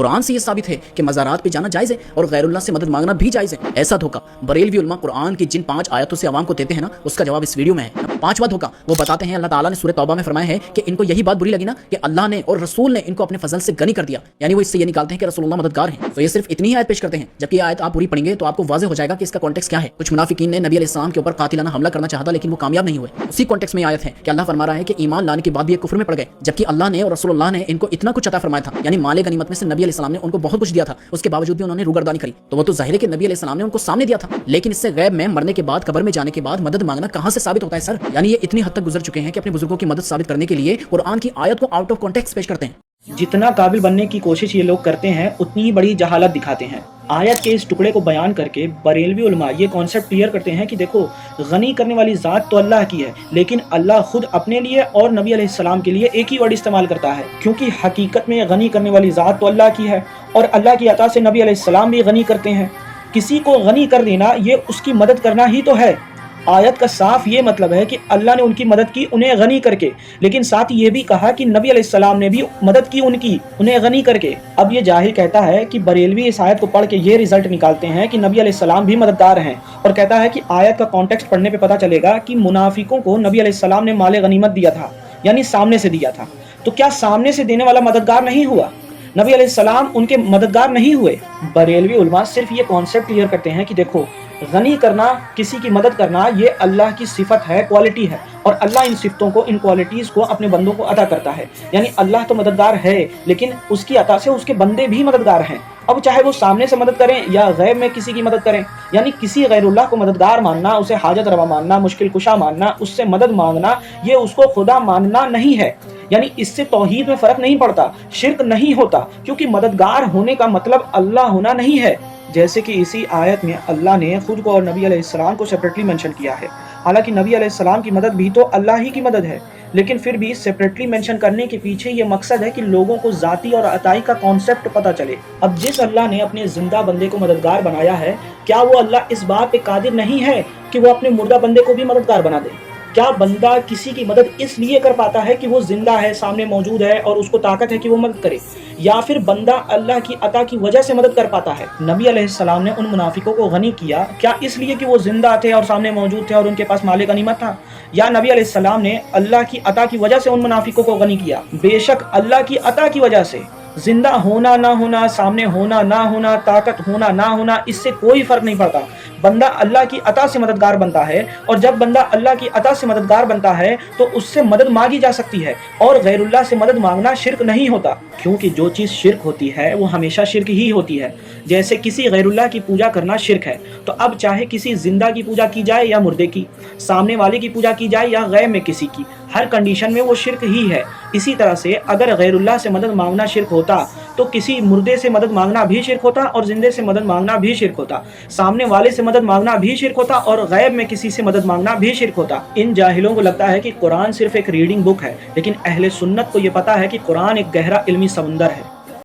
कुरान से ये साबित है कि मज़ारात पे जाना जायज़ है और गैरुल्लाह से मदद मांगना भी जायज़ है। ऐसा धोखा बरेलवी उलमा कुरान की जिन 5 आयतों से आवाम को देते हैं ना, उसका जवाब इस वीडियो में है। 5वां धोखा वो बताते हैं, अल्लाह ताला ने सूरह तौबा में फरमाया है कि इनको यही बात बुरी लगी ना कि अल्लाह ने और रसूल ने इनको अपने फजल से गनी कर दिया, यानी वो इससे ये निकालते हैं कि रसूलुल्लाह मददगार हैं। तो ये सिर्फ इतनी ही आयत पेश करते हैं, जबकि ये आयत आप पूरी पढ़ेंगे तो आपको वाज़ेह हो जाएगा कि इसका कॉन्टेक्स्ट क्या है। कुछ मुनाफिकीन ने नबी अलैहिस्सलाम के ऊपर कातिलाना हमला करना चाहा, लेकिन वो कामयाब नहीं हुए। उसी कॉन्टेक्स्ट में आयत है कि अल्लाह फरमा रहा है कि ईमान लाने के बाद भी ये कुफ्र में पड़ गए, जबकि अल्लाह ने और रसूलुल्लाह ने इनको इतना कुछ अता फरमाया था, यानी माले गनीमत में से नबी अलैहिस्सलाम ने उनको बहुत कुछ दिया था, उसके बावजूद भी उन्होंने रूगर्दानी करी। तो वो तो जाहिर है कि नबी अलैहिस्सलाम ने उनको सामने दिया था, लेकिन इससे गैब में मरने के बाद, कब्र में जाने के बाद मदद मांगना कहां से साबित होता है सर? यानी ये इतनी हद तक गुजर चुके हैं कि अपने बुजुर्गों की मदद साबित करने के लिए कुरान की आयत को आउट ऑफ कॉन्टेक्स्ट पेश करते हैं। जितना काबिल बनने की कोशिश ये लोग करते हैं, उतनी ही बड़ी जहालत दिखाते हैं। आयत के इस टुकड़े को बयान करके बरेलवी उलमा ये कॉन्सेप्ट क्लियर करते हैं कि देखो, गनी करने वाली ज़ात तो अल्लाह की है, लेकिन अल्लाह खुद अपने लिए और नबी अलैहिस्सलाम के लिए एक ही वर्ड इस्तेमाल करता है, क्योंकि हकीकत में गनी करने वाली ज़ात तो अल्लाह की है और अल्लाह की अता से नबी अलैहिस्सलाम भी गनी करते हैं। किसी को गनी कर देना ये उसकी मदद करना ही तो है। आयत का साफ ये मतलब है कि अल्लाह ने उनकी मदद की उन्हें गनी करके, लेकिन साथ ये भी कहा कि नबी अलैहिस्सलाम ने भी मदद की उनकी उन्हें गनी करके। अब ये जाहिल कहता है कि बरेलवी इस आयत को पढ़ के ये रिजल्ट निकालते हैं कि नबी अलैहिस्सलाम भी मददगार हैं, और कहता है कि आयत का कॉन्टेक्स्ट पढ़ने पे पता चलेगा कि मुनाफिकों को नबी अलैहिस्सलाम ने माले गनीमत दिया था, यानी सामने से दिया था। तो क्या सामने से देने वाला मददगार नहीं हुआ? नबी अलैहिस्सलाम उनके मददगार नहीं हुए? बरेलवी उलमा सिर्फ ये कॉन्सेप्ट क्लियर करते हैं कि देखो, गनी करना, किसी की मदद करना, ये अल्लाह की सिफत है, क्वालिटी है, और अल्लाह इन सिफतों को, इन क्वालिटीज़ को अपने बंदों को अता करता है। यानी अल्लाह तो मददगार है, लेकिन उसकी अता से उसके बंदे भी मददगार हैं। अब चाहे वो सामने से मदद करें या गैब में किसी की मदद करें, यानी किसी गैरुल्लाह को मददगार मानना, उसे हाजत रवा मानना, मुश्किल कुशा मानना, उससे मदद मांगना, ये उसको खुदा मानना नहीं है। यानी इससे तौहीद में फ़र्क नहीं पड़ता, शिर्क नहीं होता, क्योंकि मददगार होने का मतलब अल्लाह होना नहीं है। जैसे कि इसी आयत में अल्लाह ने खुद को और नबी अलैहिस्सलाम को सेपरेटली मेंशन किया है। हालांकि नबी अलैहिस्सलाम की मदद भी तो अल्लाह ही की मदद है, लेकिन फिर भी सेपरेटली मेंशन करने के पीछे ये मकसद है कि लोगों को ज़ाती और अताई का कॉन्सेप्ट पता चले। अब जिस अल्लाह ने अपने जिंदा बंदे को मददगार बनाया है, क्या वो अल्लाह इस बात पे कादिर नहीं है कि वो अपने मुर्दा बंदे को भी मददगार बना दे? क्या बंदा किसी की मदद इसलिए कर पाता है कि वो जिंदा है, सामने मौजूद है और उसको ताकत है कि वो मदद करे, या फिर बंदा अल्लाह की अता की वजह से मदद कर पाता है? नबी अलैहिस्सलाम ने उन मुनाफिकों को गनी किया, क्या इसलिए कि वो जिंदा थे और सामने मौजूद थे और उनके पास माले गनीमत था, या नबी अलैहिस्सलाम ने अल्लाह की अता की वजह से उन मुनाफिकों को गनी किया? बेशक अल्लाह की अता की वजह से। जिंदा होना ना होना, सामने होना ना होना, ताकत होना ना होना, इससे कोई फर्क नहीं पड़ता। बंदा अल्लाह की अता से मददगार बनता है, और जब बंदा अल्लाह की अता से मददगार बनता है तो उससे मदद मांगी जा सकती है, और गैरुल्लाह से मदद मांगना शिर्क नहीं होता, क्योंकि जो चीज़ शिर्क होती है वो हमेशा शिर्क ही होती है। जैसे किसी गैरुल्लाह की पूजा करना शिर्क है, तो अब चाहे किसी जिंदा की पूजा की जाए या मुर्दे की, सामने वाले की पूजा की जाए या गैब में किसी की, हर कंडीशन में वो शिर्क ही है। इसी तरह से अगर गैरुल्लाह से मदद मांगना शिर्क होता तो किसी मुर्दे से मदद मांगना भी शिर्क होता, और जिंदे से मदद मांगना भी शिर्क होता, सामने वाले से मदद मांगना भी शिर्क होता, और गैब में किसी से मदद मांगना भी शिर्क होता। इन जाहिलों को लगता है कि कुरान सिर्फ एक रीडिंग बुक है, लेकिन अहले सुन्नत को ये पता है कि कुरान एक गहरा इल्मी समंदर है।